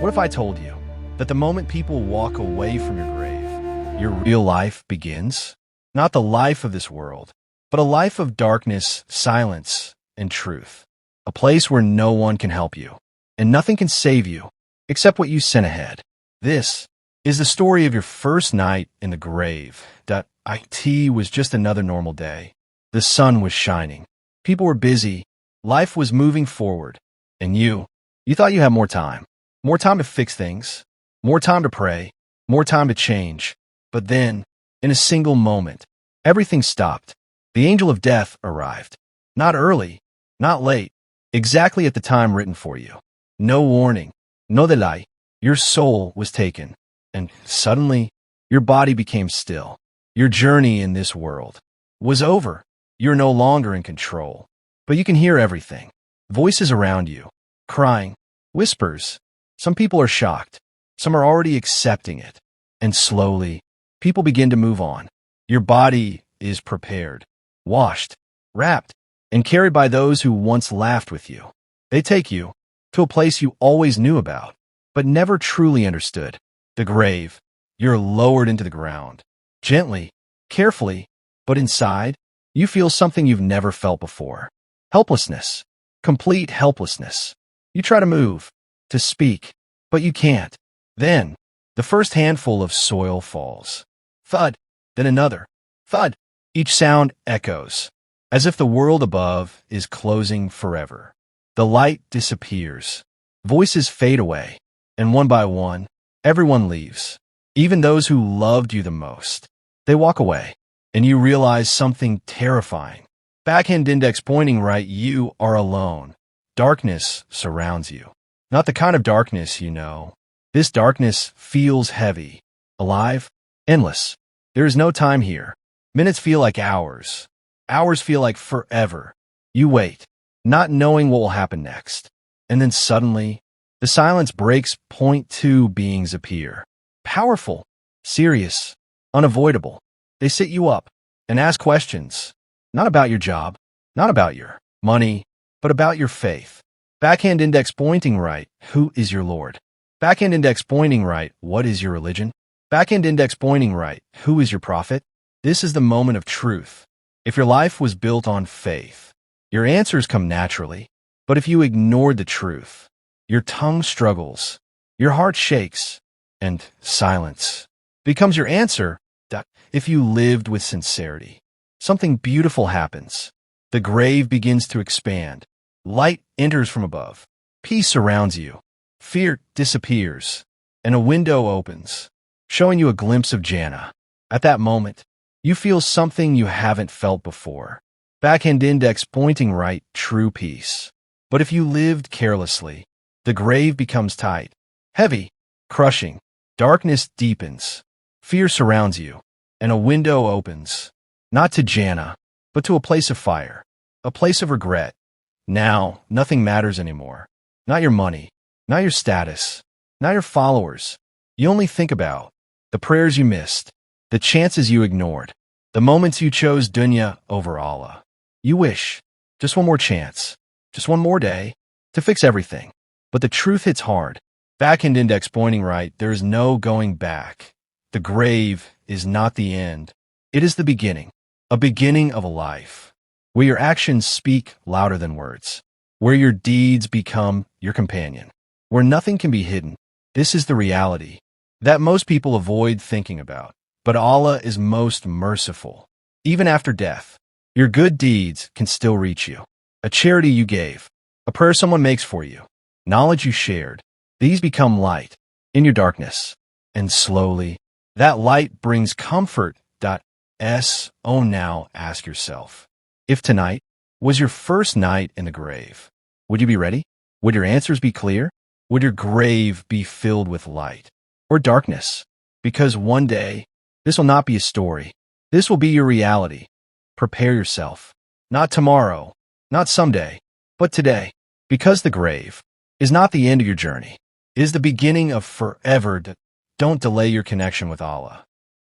What if I told you that the moment people walk away from your grave, your real life begins? Not the life of this world, but a life of darkness, silence, and truth. A place where no one can help you, and nothing can save you except what you sent ahead. This is the story of your first night in the grave. It was just another normal day. The sun was shining. People were busy. Life was moving forward. And you thought you had more time. More time to fix things. More time to pray. More time to change. But then, in a single moment, everything stopped. The angel of death arrived. Not early, not late, exactly at the time written for you. No warning, no delay. Your soul was taken, and suddenly, your body became still. Your journey in this world was over. You're no longer in control, but you can hear everything. Voices around you, crying, whispers. Some people are shocked. Some are already accepting it. And slowly, people begin to move on. Your body is prepared, washed, wrapped, and carried by those who once laughed with you. They take you to a place you always knew about, but never truly understood. The grave. You're lowered into the ground. Gently, carefully, but inside, you feel something you've never felt before. Helplessness. Complete helplessness. You try to move, to speak, but you can't. Then, the first handful of soil falls. Thud, then another. Thud. Each sound echoes, as if the world above is closing forever. The light disappears. Voices fade away, and one by one, everyone leaves. Even those who loved you the most. They walk away, and you realize something terrifying. Backhand index pointing right, you are alone. Darkness surrounds you. Not the kind of darkness you know. This darkness feels heavy, alive, endless. There is no time here. Minutes feel like hours. Hours feel like forever. You wait, not knowing what will happen next. And then suddenly, the silence breaks. Point two beings appear. Powerful, serious, unavoidable. They sit you up and ask questions. Not about your job, not about your money, but about your faith. Backhand index pointing right, who is your Lord? Backhand index pointing right, what is your religion? Backhand index pointing right, who is your prophet? This is the moment of truth. If your life was built on faith, your answers come naturally. But if you ignored the truth, your tongue struggles, your heart shakes, and silence becomes your answer. If you lived with sincerity, something beautiful happens. The grave begins to expand. Light enters from above. Peace surrounds you. Fear disappears. And a window opens, showing you a glimpse of Jannah. At that moment, you feel something you haven't felt before. Backhand index pointing right, true peace. But if you lived carelessly, the grave becomes tight, heavy, crushing. Darkness deepens. Fear surrounds you. And a window opens, not to Jannah, but to a place of fire, a place of regret. Now, nothing matters anymore. Not your money, not your status, not your followers. You only think about the prayers you missed, the chances you ignored, the moments you chose dunya over Allah. You wish, just one more chance, just one more day, to fix everything. But the truth hits hard. Backhand index pointing right, there is no going back. The grave is not the end. It is the beginning, a beginning of a life, where your actions speak louder than words, where your deeds become your companion, where nothing can be hidden. This is the reality that most people avoid thinking about. But Allah is most merciful. Even after death, your good deeds can still reach you. A charity you gave, a prayer someone makes for you, knowledge you shared, these become light in your darkness. And slowly, that light brings comfort. Oh, now ask yourself, if tonight was your first night in the grave, would you be ready? Would your answers be clear? Would your grave be filled with light or darkness? Because one day, this will not be a story. This will be your reality. Prepare yourself. Not tomorrow, not someday, but today. Because the grave is not the end of your journey. It is the beginning of forever. Don't delay your connection with Allah.